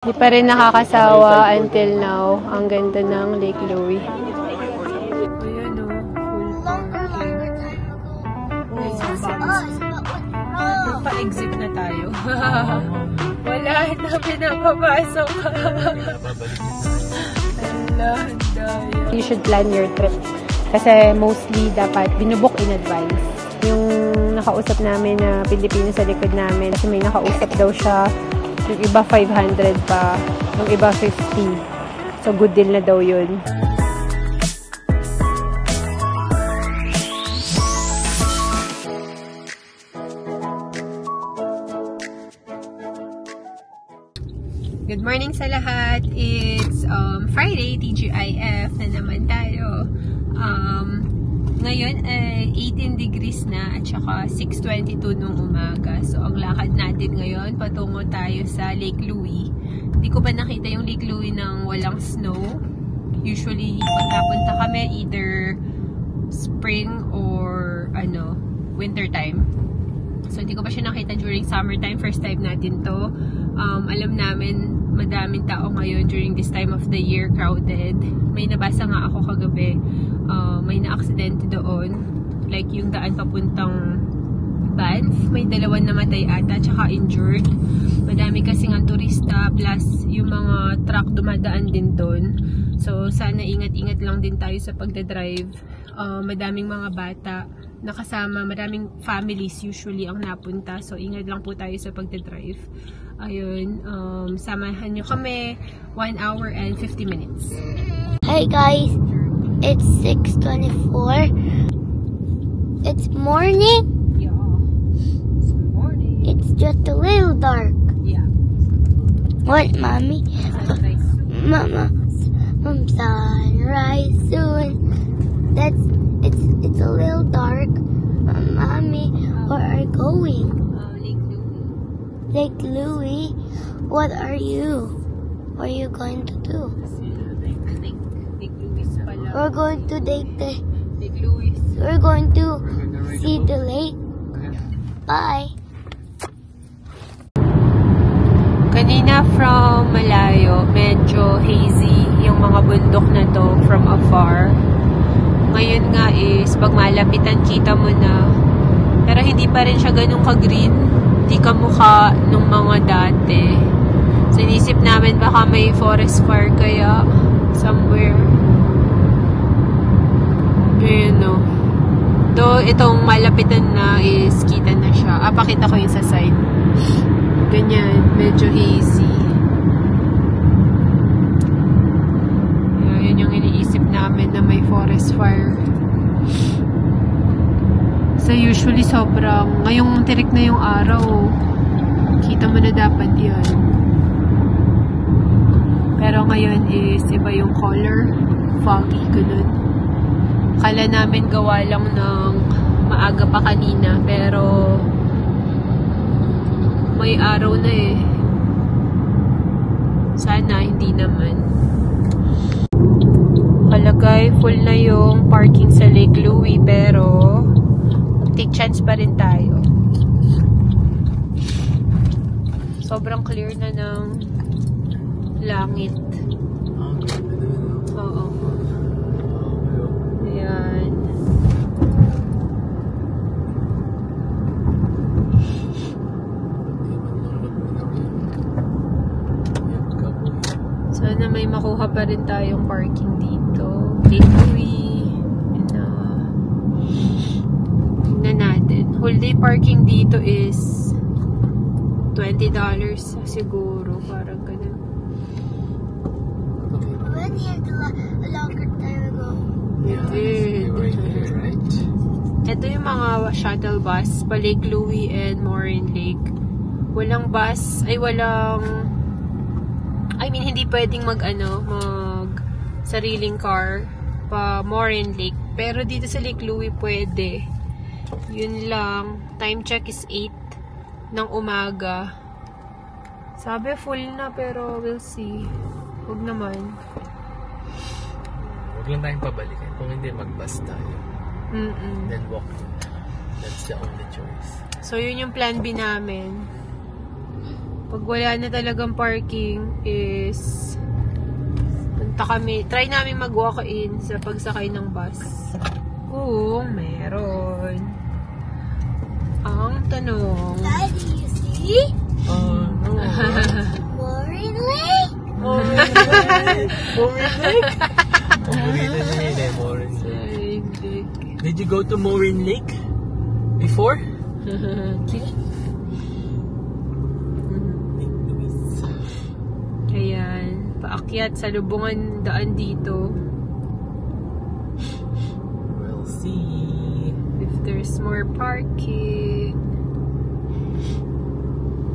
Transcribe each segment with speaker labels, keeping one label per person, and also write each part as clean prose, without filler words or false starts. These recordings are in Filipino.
Speaker 1: Di pa rin nakakasawa until now. Ang ganda ng Lake Louise. Ayan o. Pa-exit na tayo. Wala na pinapapasok. You should plan your trip. Kasi mostly dapat binubook in advance. Yung nakausap namin na Pilipino sa likod namin, kasi may nakausap daw siya, yung iba 500 pa, yung iba 50. So good deal na daw yun. Good morning sa lahat. It's Friday, TGIF na naman tayo. Ngayon ay 18 degrees na at saka 6:22 nung umaga. So ang lakad natin ngayon, patungo tayo sa Lake Louise. Hindi ko pa nakita yung Lake Louise nang walang snow. Usually pag napunta kami either spring or winter time. So hindi ko pa siya nakita during summertime. First time natin to. Alam namin madaming tao ngayon during this time of the year, crowded. May nabasa nga ako kagabi, may na-aksidente doon, like yung daan papuntang Banff, may 2 namatay ata, tsaka injured. Madami kasi nga turista, plus yung mga truck dumadaan din doon. So sana ingat-ingat lang din tayo sa pagdadrive. Madaming mga bata nakasama, maraming families usually ang napunta, so ingat lang po tayo sa pagdadrive. Ayun, samahan nyo kami 1 hour and 50 minutes.
Speaker 2: Hey guys, it's 6:24. It's morning.
Speaker 1: Yeah, it's morning.
Speaker 2: It's just a little dark.
Speaker 1: Yeah.
Speaker 2: What, mommy?
Speaker 1: Sunrise soon.
Speaker 2: Mama, sunrise soon. It's a little dark. Mommy, where are you going?
Speaker 1: Lake Louise.
Speaker 2: Lake Louise? What are you? What are you going to do?
Speaker 1: Lake Louise pala.
Speaker 2: We're going to Lake
Speaker 1: Louise.
Speaker 2: We're going to see the lake. Bye.
Speaker 1: Kanina from malayo, medyo hazy yung mga bundok na to from afar. Ngayon nga is pag malapitan kita mo na, pero hindi pa rin siya ganun ka-green. Hindi kamukha nung mga dati. So inisip namin baka may forest fire kaya somewhere. Ayun o. Though itong malapitan na is kita na siya. Pakita ko yung sa side. Ganyan, medyo hazy. Yun yung iniisip namin na may forest fire. So usually sobrang, ngayong tirik na yung araw, kita mo na dapat yan. Pero ngayon is iba yung color, foggy, ganun. Kala namin gawa lang ng maaga pa kanina, pero may araw na eh. Sana hindi naman. Kalagay full na yung parking sa Lake Louise, pero take chance pa rin tayo. Sobrang clear na ng langit. Oo. Ayan. Sana may makuha pa rin tayong parking dito. Lake Louise. Tignan natin. Whole day parking dito is $20 siguro. Parang ganun.
Speaker 2: We went here a longer time ago.
Speaker 1: Ito yung mga shuttle bus pa Lake Louise and Moraine Lake. Walang bus, hindi pwedeng mag sariling car pa Moraine Lake. Pero dito sa Lake Louise pwede. Yun lang. Time check is 8 ng umaga. Sabi full na pero we'll see. Huwag naman.
Speaker 3: Huwag lang tayong pabalikin. Kung hindi, mag-bus tayo. Then walk. That's the only choice.
Speaker 1: So yun yung plan B namin. Pag wala na talagang parking is punta kami. Try namin mag-walk-in sa pagsakay ng bus. Oo, meron. Ang tanong.
Speaker 2: Daddy, you see?
Speaker 3: Oh, no.
Speaker 2: Maureen Lake?
Speaker 3: Maureen Lake! Maureen Lake. Did you go to Maureen Lake before?
Speaker 1: Ayan, paakyat sa lubungan daan dito.
Speaker 3: We'll see.
Speaker 1: If there's more parking.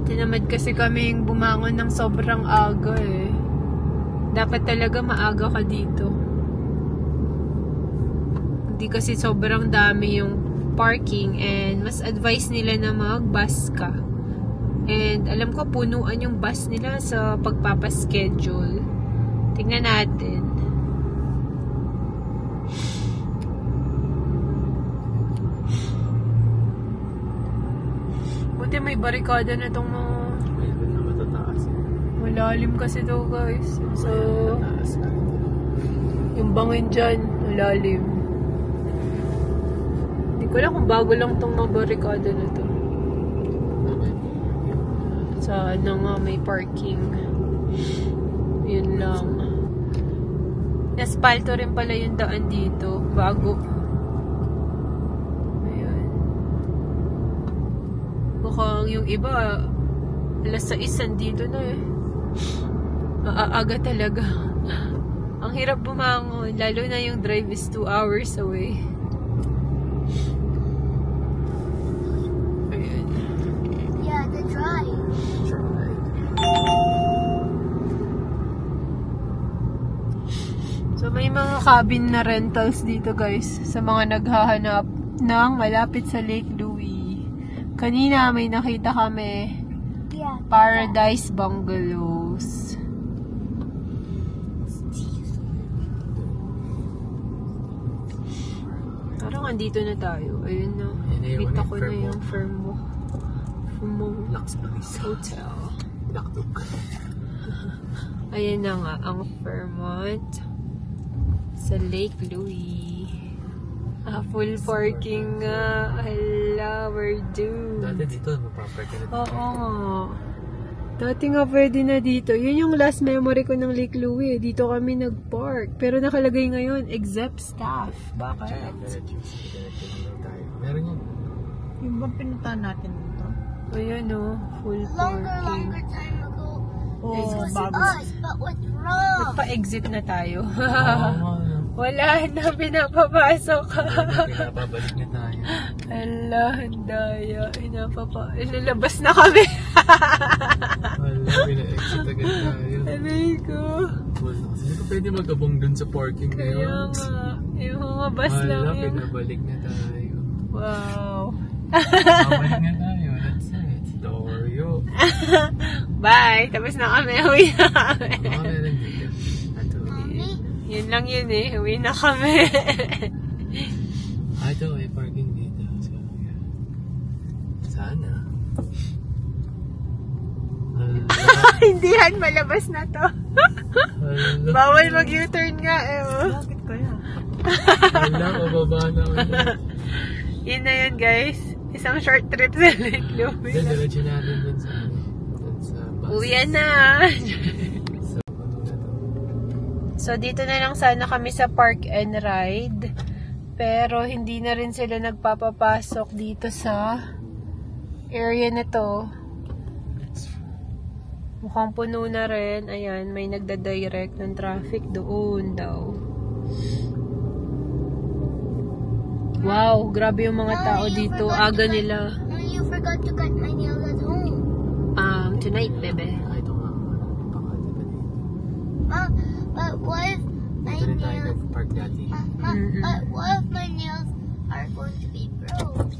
Speaker 1: Tinamad kasi kaming bumangon ng sobrang aga eh. Dapat talaga maaga ka dito. Hindi kasi sobrang dami yung parking and mas advice nila na mag-bus ka. And alam ko punuan yung bus nila sa pagpapaschedule. Tingnan natin. Buti may barikada na itong mga...
Speaker 3: Ayun na matataas.
Speaker 1: Malalim kasi ito guys. So,
Speaker 3: Matataas.
Speaker 1: yung bangin dyan, malalim. Hindi ko alam kung bago lang itong mga barikada na ito. Sa ano nga may parking. Yun lang. Aspalto rin pala yung daan dito. Bago. Ayan. Mukhang yung iba alas 6 dito na eh. Maaaga talaga. Ang hirap bumangon. Lalo na yung drive is 2 hours away. Ayan.
Speaker 2: Yeah, the drive.
Speaker 1: So may mga cabin na rentals dito guys sa mga naghahanap ng malapit sa Lake Louie. Kanina may nakita kami
Speaker 2: Yeah.
Speaker 1: Paradise Bungalows. Parang andito na tayo. Ayun na. Kita ko na yung Fermo Hotel. Ayan na nga ang Fairmont sa Lake Louie. Full parking nga. Hala, we're due.
Speaker 3: Dati dito, mapapark ka na dito.
Speaker 1: Oo nga. Dati nga pwede na dito. Yun yung last memory ko ng Lake Louie. Dito kami nag-park. Pero nakalagay ngayon, exempt staff. Bakit?
Speaker 3: Meron yan.
Speaker 4: Yung bang pinuntahan natin dito?
Speaker 1: Ayan o, full
Speaker 2: Longer
Speaker 1: parking.
Speaker 2: time ago.
Speaker 4: Oh,
Speaker 2: It was
Speaker 4: bago.
Speaker 2: us, but what's wrong?
Speaker 1: Nagpa-exit na tayo.
Speaker 3: Oo.
Speaker 1: Wala na, pinapapasok.
Speaker 3: Pinapabalik na tayo.
Speaker 1: Ala, handaya. Ilalabas na kami.
Speaker 3: Wala, pina-exit agad tayo.
Speaker 1: Aray ko.
Speaker 3: Wala. Hindi ko pwede mag-abong dun sa parking na
Speaker 1: Kaya
Speaker 3: yun.
Speaker 1: nga. Yung mga bus lang
Speaker 3: Wala,
Speaker 1: yun.
Speaker 3: pinabalik na tayo.
Speaker 1: Wow.
Speaker 3: Pinabalik na tayo. That's it. Dorio.
Speaker 1: Bye. Tapos na kami. Uwi na kami.
Speaker 3: Baka meron dito. Ato.
Speaker 1: Yun lang yun eh. Uwi na kami.
Speaker 3: Ito, may parking dito. So, yeah. Sana.
Speaker 1: Hindihan, malabas na to.
Speaker 3: Hala.
Speaker 1: Bawal mag-U-turn nga eh. Oh.
Speaker 4: Bakit kaya?
Speaker 3: Hala, mababa na ulit.
Speaker 1: Yun na yun guys. Isang short trip sa Lake Louie.
Speaker 3: Then, diretso natin dun sa bus.
Speaker 1: Uwian na.
Speaker 3: So, ano na to?
Speaker 1: So, dito na lang sana kami sa Park and Ride. Pero, hindi na rin sila nagpapapasok dito sa area na to. Mukhang puno na rin. Ayan, may nagda-direct ng traffic doon daw. Wow, grabe yung mga tao dito. Aga nila.
Speaker 2: You forgot to cut my nails at home.
Speaker 1: Tonight, bebe.
Speaker 3: Ay, ito nga. Baka di ba dito?
Speaker 2: But what if my
Speaker 3: Dito rin tayo
Speaker 2: nails...
Speaker 3: nag-park dati.
Speaker 2: But what if my nails are going to be broke?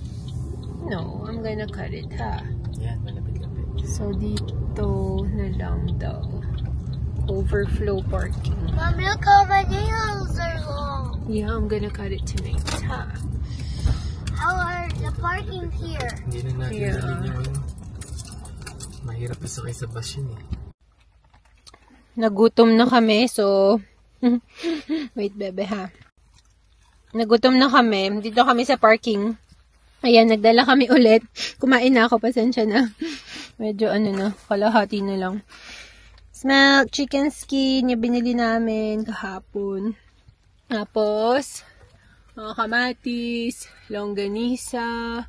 Speaker 1: No, I'm gonna cut it, ha?
Speaker 3: Yan, malapit-lapit.
Speaker 1: So, dito na lang daw. Overflow parking.
Speaker 2: Mom, look how my nails are long.
Speaker 1: Yeah, I'm gonna cut it tonight, ha?
Speaker 2: How are the parking here?
Speaker 3: Hindi na natin
Speaker 1: Yeah.
Speaker 3: nalin yung Mahirap pa sakay sa bus yun eh.
Speaker 1: Nagutom na kami, so... Wait, bebe, ha? Nagutom na kami. Dito kami sa parking. Ayan, nagdala kami ulit. Kumain na ako, pasensya na. Medyo kalahati na lang. Smoked chicken skin, yung binili namin kahapon. Tapos, mga kamatis, longganisa,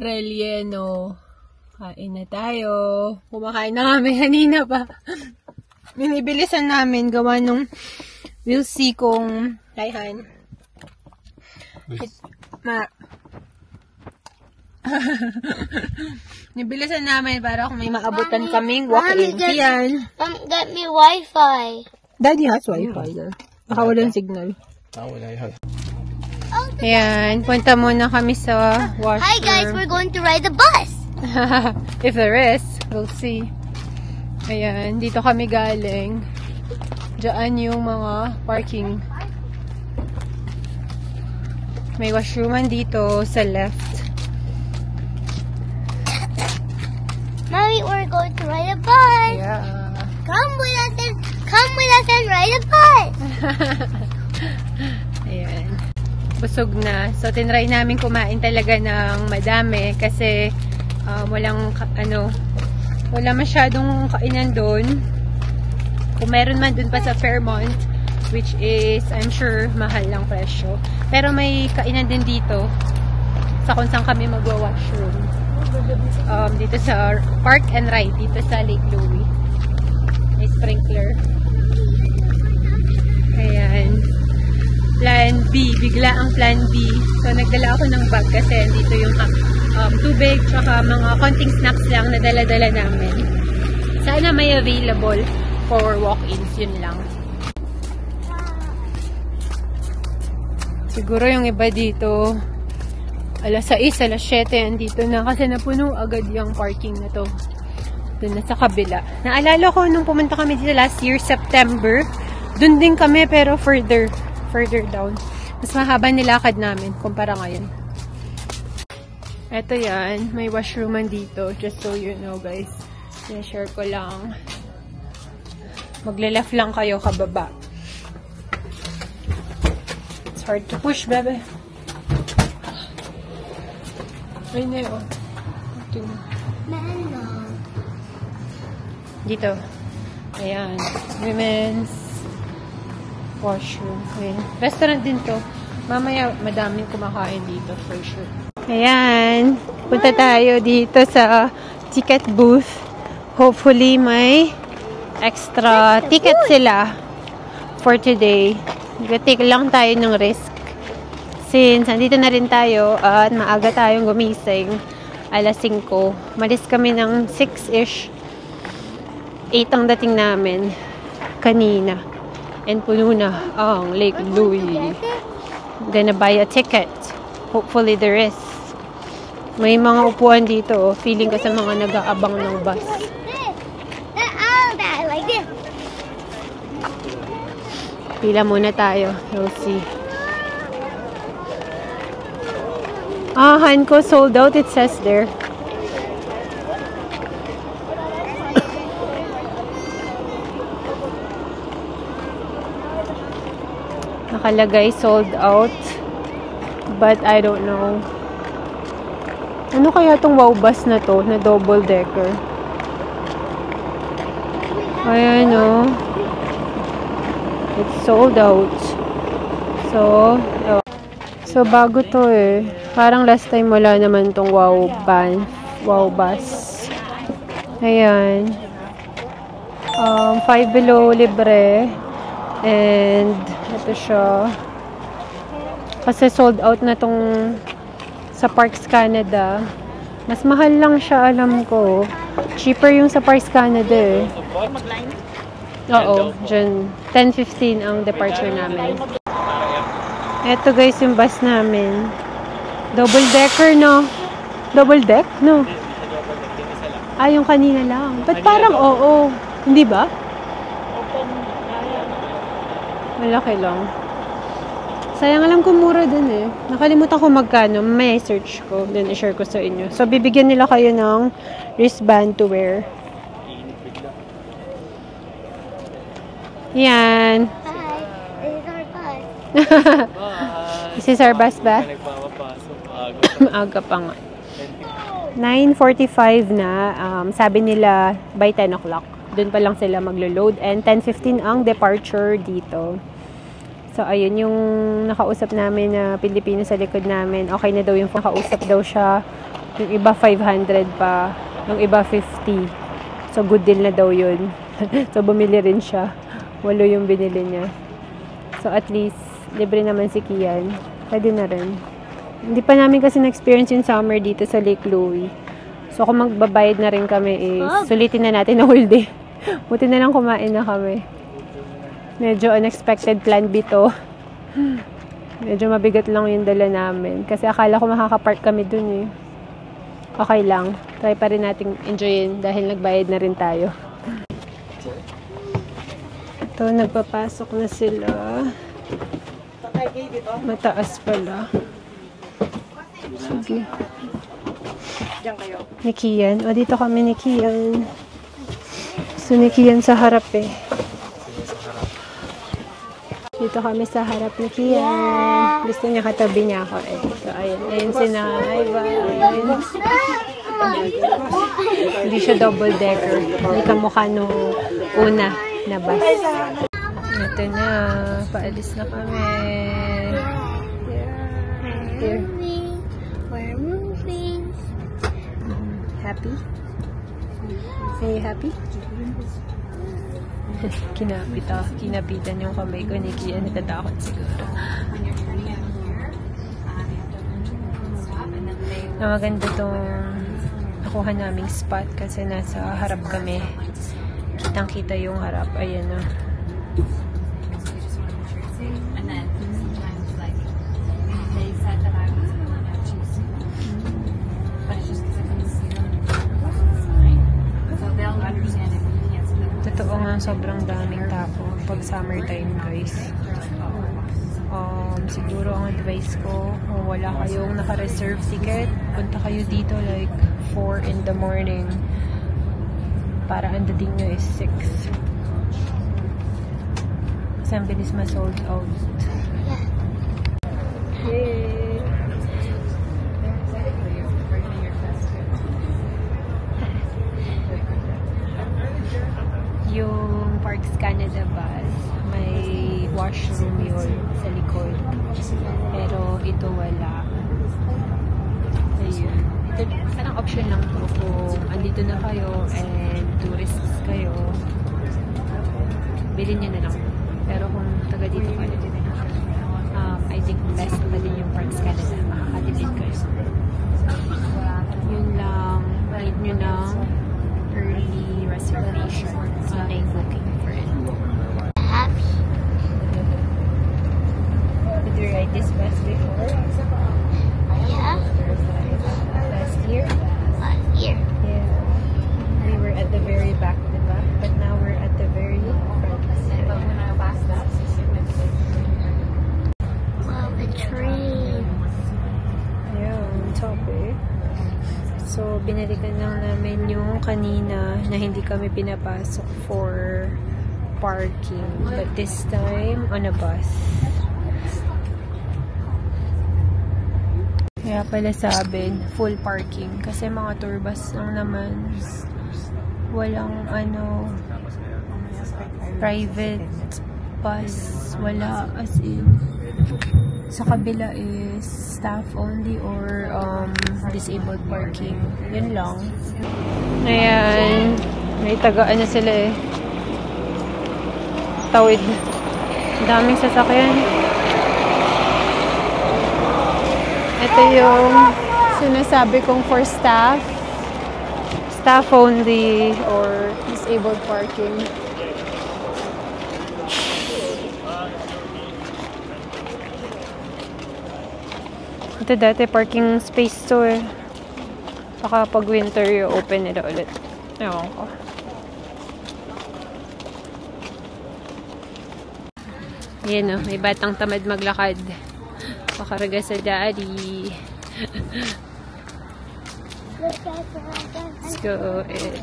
Speaker 1: relleno. Kain na tayo. Kumakain na kami kanina pa. Binibilisan namin gawa nung we'll see kung Raihan. Nibilisan namin para kung may maabutan kaming walk-in. Yan.
Speaker 2: Get me Wi-Fi.
Speaker 1: Daddy has Wi-Fi. Baka walang signal.
Speaker 3: Wala yun.
Speaker 1: Ayan. Punta muna kami sa washroom.
Speaker 2: Hi guys, we're going to ride the bus.
Speaker 1: If there is, we'll see. Ayan. Dito kami galing. Diyan yung mga parking. May washrooman dito sa left.
Speaker 2: Mommy, we're going to ride a bus.
Speaker 1: Yeah.
Speaker 2: Come with us and ride a bus.
Speaker 1: Ayan. Busog na. So, tinry namin kumain talaga ng madami kasi wala masyadong kainan doon. Kung meron man doon pa sa Fairmont, which is, I'm sure, mahal lang presyo. Pero may kainan din dito sa kung saan kami magwa-washroom. Dito sa Park and Ride, dito sa Lake Louie. May sprinkler. Ayan. Plan B. Bigla ang plan B. So, nagdala ako ng bag kasi dito yung tubig tsaka mga konting snacks lang na dala-dala namin. Sana may available for walk-ins. Yun lang. Siguro yung iba dito alas 6, alas 7 andito na kasi napuno agad yung parking na to. Doon na sa kabila. Naalala ko nung pumunta kami dito last year, September. Doon din kami pero further down. Mas mahaba nilakad namin kumpara ngayon. Eto yan. May washrooman dito. Just so you know guys. Share ko lang. Magle-left lang kayo kababa. It's hard to push, bebe. Ay, na yun. Dito. Ayan. Women's washroom. Ayan. Restaurant din to. Mamaya, madaming kumakain dito for sure. Ayan. Punta tayo dito sa ticket booth. Hopefully, may extra ticket sila for today. Take lang tayo ng risk. Since nandito na rin tayo at maaga tayong gumising, alas 5. Malis kami ng 6-ish. 8 ang dating namin kanina. And puno na ang Lake Louie. Gonna buy a ticket. Hopefully there is. May mga upuan dito. Feeling ko sa mga nag-aabang ng bus. Pila muna tayo. We'll see. Hanko sold out, it says there. Nakalagay sold out. But I don't know. Ano kaya tong wow bus na to? Na double decker. Ayan o. It's sold out. So bago to eh. Parang last time wala naman tong wow bus. Ayan. 5 below libre. And ito siya. Kasi sold out na tong sa Parks Canada. Mas mahal lang siya, alam ko. Cheaper yung sa Parks Canada eh. Oo, dyan. 10:15 ang departure namin. Ito guys yung bus namin. Double decker, no? Double deck? No. Yung kanina lang. Ba't parang oo? Hindi ba? Malaki lang. Sayang, alam ko mura dun eh. Nakalimutan ko magkano. May search ko. Then i-share ko sa inyo. So, bibigyan nila kayo ng wristband to wear. Yan.
Speaker 2: Hi, this is our bus.
Speaker 1: This is our bus ba? Aga pa nga. 9:45 na. Sabi nila by 10 o'clock. Doon pa lang sila maglo-load. And 10:15 ang departure dito. So, ayun, yung nakausap namin na Pilipino sa likod namin, okay na daw yung nakausap daw siya. Yung iba 500 pa, yung iba 50. So, good deal na daw yun. So, bumili rin siya. 8 yung binili niya. So, at least, libre naman si Kian. Pwede na rin. Hindi pa namin kasi na-experience yung summer dito sa Lake Louie. So, kung magbabayad na rin kami is, sulitin na natin na whole day. Buti na lang kumain na kami. Medyo unexpected plan B to. Medyo mabigat lang yung dala namin. Kasi akala ko makakapark kami dun eh. Okay lang. Try pa rin natin enjoyin dahil nagbayad na rin tayo. Ito, nagpapasok na sila. Mataas pala. Sige.
Speaker 4: Diyan kayo.
Speaker 1: Ni Kian. O, dito kami ni Kian. So, ni Kian sa harap eh. Dito kami sa harap ni Kian. Gusto niya katabi niya ako eh. So, ayun. Ayun si Nay. Bye. Hindi siya double decker. Hindi kamukha nung una na bus. Ito na. Paalis na kami.
Speaker 2: We're moving. We're moving.
Speaker 1: Happy? Are you happy? Kinapitan yung kamay ko ni Kian. Natatakot siguro. Na maganda tong nakuha naming spot kasi nasa harap kami. Kitang-kita yung harap. Ayan na. Totoo nga, sobrang daming tao pag summertime, guys. Siguro ang advice ko, kung wala kayong naka-reserve ticket, punta kayo dito like 4 in the morning para ang dating nyo is 6. Kasi ang bilis ma-sold out. Yay! Yung Parks Canada bus, may washroom yun sa likod. Pero ito wala. Ayun. Ito, parang option lang to kung andito na kayo and tourists kayo. Bilhin nyo na lang. Pero kung taga dito kayo, I think best pa din yung Parks Canada. Makakatipid kayo. Yun lang. Need nyo ng early reservation. Online booking for it.
Speaker 2: Happy.
Speaker 1: Did you ride this bus before?
Speaker 2: Yeah.
Speaker 1: Last year?
Speaker 2: Last year.
Speaker 1: Yeah. We were at the very back, diba? But now we're at the very front.
Speaker 2: Wow, the train.
Speaker 1: Yeah, on top eh. So, binalikan lang namin yung kanina na hindi kami pinapasok for parking. But this time, on a bus. Kaya pala sabi, full parking. Kasi mga tour bus lang naman. Walang private bus. Wala as in. Sa kabila is staff only or disabled parking. Yun lang. Ayan. May tagaan na sila eh. Tawid. Daming sasakyan. Ito yung sinasabi kong for staff. Staff only or disabled parking. Ito dati parking space to eh. Saka pag winter i-open nila ulit. Ewan ko. Ayan o, may batang tamad maglakad. Pakarga sa daddy. Let's go in.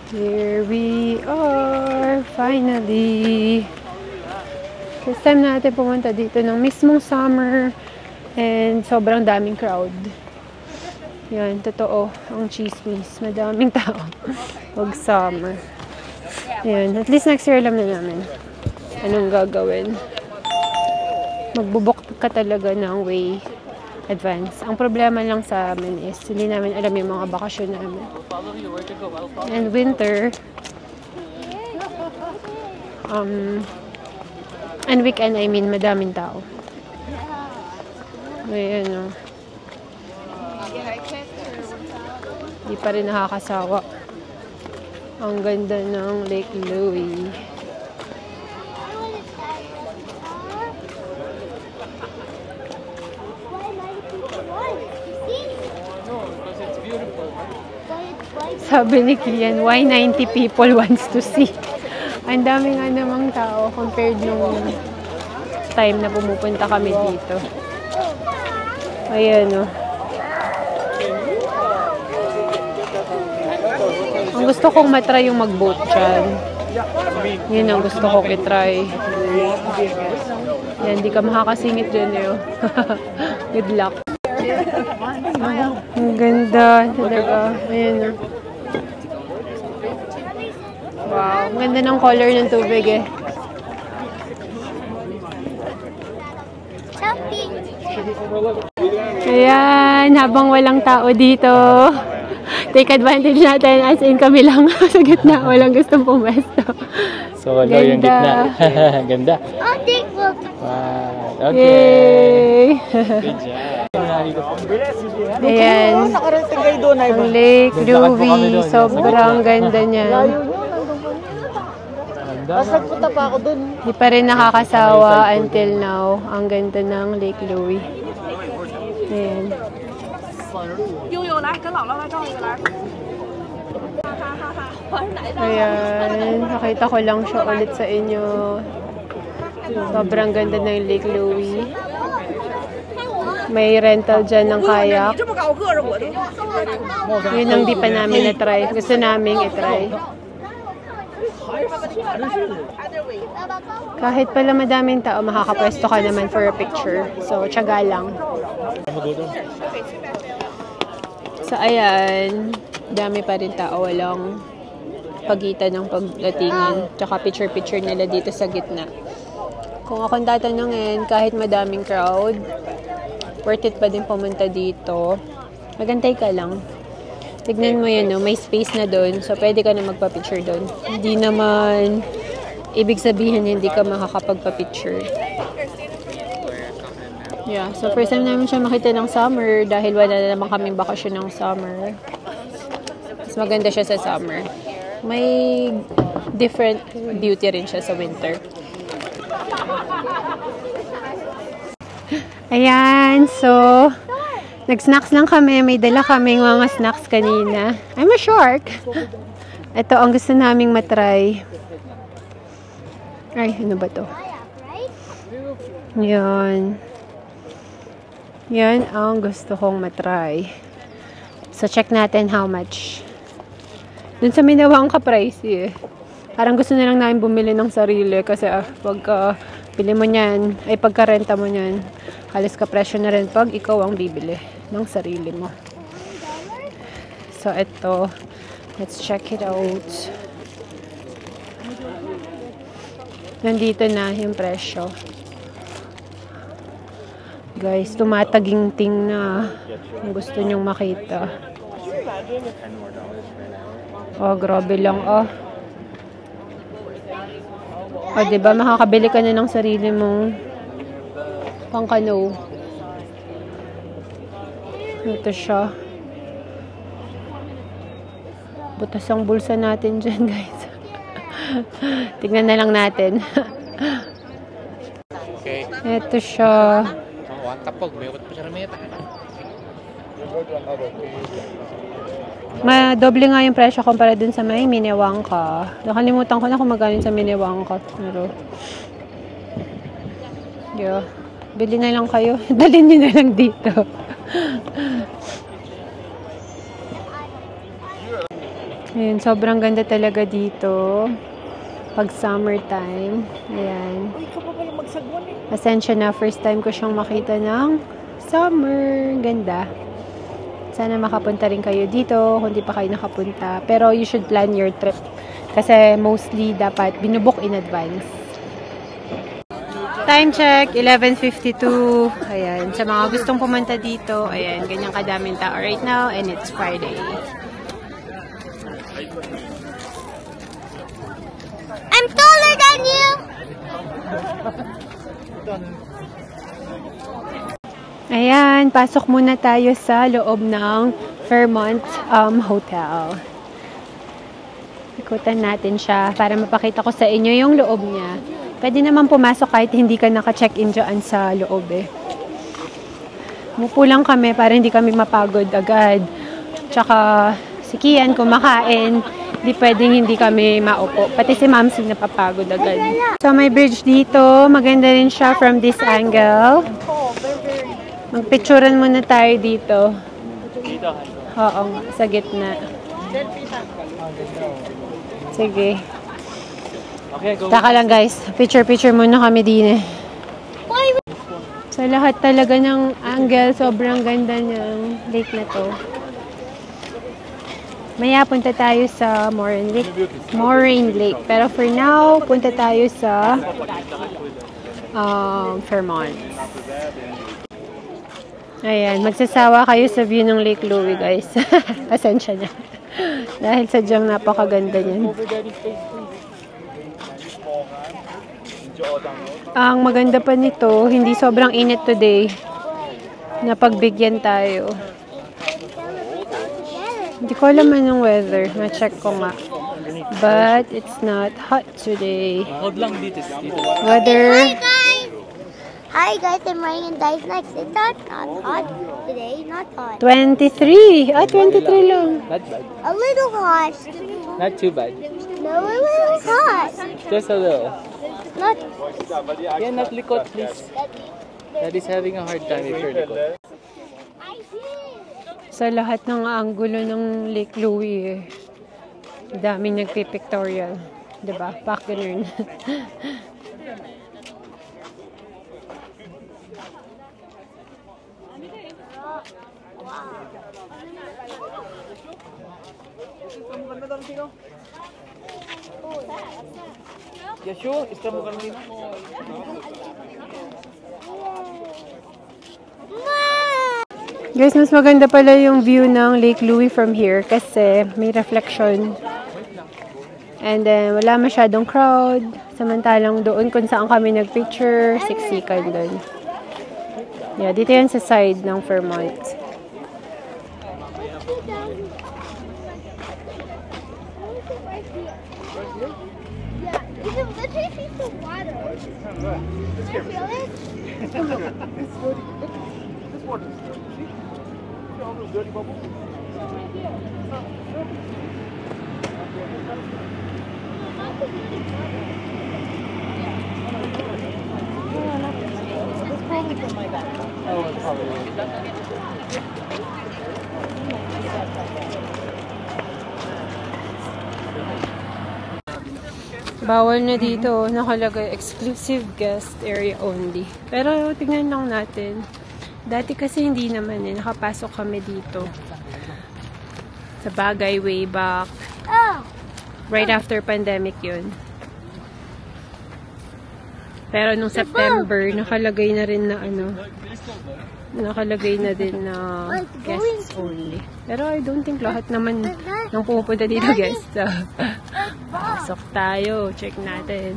Speaker 1: Here we are, finally. First time natin pumunta dito ng mismong summer and sobrang daming crowd. Yan, totoo. Ang chismis. Madaming tao. Pag summer. Yan, at least next year alam na namin anong gagawin. Magbubok ka talaga ng way advance. Ang problema lang sa amin is hindi namin alam yung mga bakasyon namin. And winter, and weekend, I mean, madaming tao. Ayan, o. Di pa rin nakakasawa. Ang ganda ng Lake Louie. Sabi ni Kian, why 90 people wants to see? Ang dami nga namang tao compared nung time na pumupunta kami dito. Ayan, o. Ang gusto kong matry yung mag-boat dyan. Yun ang gusto kong itry. Yan, di ka makakasingit dyan, eh. Good luck. Ang ganda talaga. Ayan, o. Wow, ang ganda ng color ng tubig, eh. Ayan, habang walang tao dito, take advantage natin, as in kami lang sa gitna, walang gustong pumesto.
Speaker 3: So, wala yung gitna. Ganda.
Speaker 2: I'll take one.
Speaker 3: Wow. Okay.
Speaker 1: Yay!
Speaker 3: Good job.
Speaker 1: Ayan, ang Lake Louie, sobrang ganda niya.
Speaker 4: Punta pa ako dun.
Speaker 1: Di pa rin nakakasawa until now. Ang ganda ng Lake Louie. Ayan. Ayan. Nakita ko lang siya ulit sa inyo. Sobrang ganda ng Lake Louie. May rental dyan ng kayak. Yun ang di pa namin na-try. Gusto namin i-try. Kahit pala madaming tao, makakapwesto ka naman for a picture. So, tiyaga lang. So, ayan. Dami pa rin tao. Walang pagitan ng pagdatingan. Tsaka picture-picture nila dito sa gitna. Kung akong tatanungin, kahit madaming crowd, worth it pa din pumunta dito. Magantay ka lang. Tignan mo yun, no? May space na doon. So, pwede ka na magpa-picture doon. Hindi naman ibig sabihin hindi ka makakapagpa-picture. Yeah. So, first time namin siya makita ng summer dahil wala na naman kaming bakasyon ng summer. Mas maganda siya sa summer. May different beauty rin siya sa winter. Ayan. So, nag-snacks lang kami. May dala kaming mga snacks kanina. I'm a shark. Ito ang gusto naming matry. Ay, ano ba to? Yan. Yan ang gusto kong matry. So, check natin how much. Dun sa Minawa ang ka-pricey, eh. Parang gusto na lang namin bumili ng sarili kasi pagka bili mo niyan, ay pagka-renta mo niyan, halos ka-presyo na rin pag ikaw ang bibili ng sarili mo. So, ito. Let's check it out. Nandito na yung presyo. Guys, tumataginting na kung gusto nyong makita. Oh, grabe lang, oh. O, diba, makakabili ka na ng sarili mong pang-canoe. Ito siya. Butas ang bulsa natin dyan, guys. Tignan na lang natin.
Speaker 3: Okay.
Speaker 1: Ito siya. Doble nga yung presyo kumpara dun sa may Minewangka. Nakalimutan ko na kung magkano sa Minewangka. Pero, yeah. Bili na lang kayo. Dalhin nyo na lang dito. Ayan, sobrang ganda talaga dito. Pag summertime. Ayan.
Speaker 4: Uy, ikaw pa pala magsagwan eh.
Speaker 1: Pasensya na, first time ko siyang makita ng summer. Ganda. Sana makapunta rin kayo dito kung di pa kayo nakapunta. Pero you should plan your trip. Kasi mostly dapat binubook in advance. Time check, 11:52. Ayan, sa mga gustong pumunta dito, ayan, ganyan kadaming tao right now and it's Friday.
Speaker 2: I'm taller than you.
Speaker 1: Ayan, pasok muna tayo sa loob ng Fairmont Hotel. Ikutan natin siya para mapakita ko sa inyo yung loob niya. Pwede naman pumasok kahit hindi ka naka-check-in dyan sa loob eh. Mupo lang kami para hindi kami mapagod agad. Tsaka si Kian kumakain, di pwedeng hindi kami maupo. Pati si Mamsi napapagod agad. So may bridge dito, maganda rin siya from this angle. Magpicturean muna tayo dito. Oo nga, sa gitna. Sige.
Speaker 3: Okay, go.
Speaker 1: Taka lang guys, picture muna kami din eh. Sa lahat talaga ng angle, sobrang ganda ng lake na to. Maya punta tayo sa Moraine Lake. Pero for now, punta tayo sa Fairmont. Ayan, magsasawa kayo sa view ng Lake Louie guys. Pasensya na. Dahil sadyang napakaganda niyan. Ang maganda pa nito, hindi sobrang init today. Napagbigyan tayo. Hindi ko alam anong weather. Ma-check ko nga. But it's not hot today. Weather.
Speaker 2: Hi guys, I'm wearing Dice Next. It's not hot today, not hot.
Speaker 1: 23. 23 lang.
Speaker 3: Not bad.
Speaker 2: A little hot.
Speaker 3: Not too bad.
Speaker 2: No, it was hot.
Speaker 3: Just a little.
Speaker 2: Not.
Speaker 3: Yeah, not likot, please. Daddy's having a hard time if you're likot.
Speaker 1: Sa lahat ng anggulo ng Lake Louie, daming nagpipictorial. Diba? Back ganun.
Speaker 3: Yashu, estamos ganando.
Speaker 1: Guys, mas maganda pala yung view ng Lake Louie from here kasi may reflection. And then, wala masyadong crowd. Samantalang doon kung saan kami nagpicture, siksikan doon. Yeah, dito yan sa side ng Fairmont.
Speaker 2: You can literally see the water. Can you feel it?
Speaker 3: This water is good. See all those dirty bubbles? Oh, it's probably.
Speaker 1: Bawal na dito. Nakalagay exclusive guest area only. Pero tingnan lang natin. Dati kasi hindi naman eh. Nakapasok kami dito. Sa bagay way back. Right after pandemic yun. Pero nung September, nakalagay na rin na ano. Nakalagay na din na guests only. Pero I don't think lahat naman nang pumupunta dito guests. Pasok tayo. Check natin.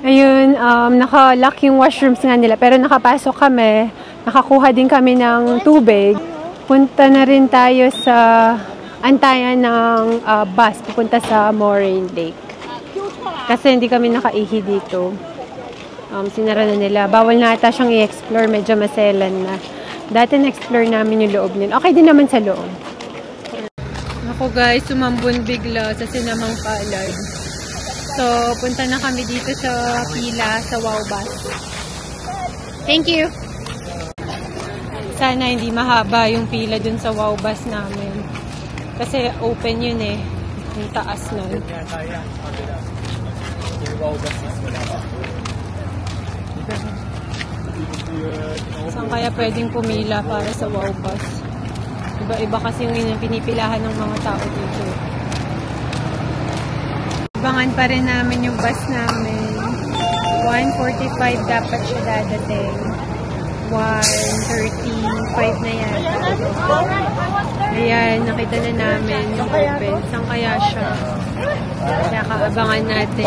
Speaker 1: Ayun, naka-lock yung washrooms nga nila. Pero nakapasok kami. Nakakuha din kami ng tubig. Punta na rin tayo sa antayan ng bus. Pupunta sa Moraine Lake. Kasi hindi kami nakaihi dito. sinara na nila. Bawal na ata siyang i-explore. Medyo maselan na. Dati na-explore namin yung loob nila. Okay din naman sa loob. Ako guys, sumambon bigla sa Sinamang Palad. So, punta na kami dito sa pila sa Wow Bus. Thank you! Sana hindi mahaba yung pila dun sa Wow Bus namin. Kasi open yun eh. Yung taas nun. Saan kaya pwedeng pumila para sa Wow Bus? Iba-iba kasi yung pinipilahan ng mga tao dito. Abangan pa rin namin yung bus namin. 1:45 dapat siya dadating. 1:35 na yata. Ayan, nakita na namin yung open. Saan kaya siya? Kaya kaabangan natin.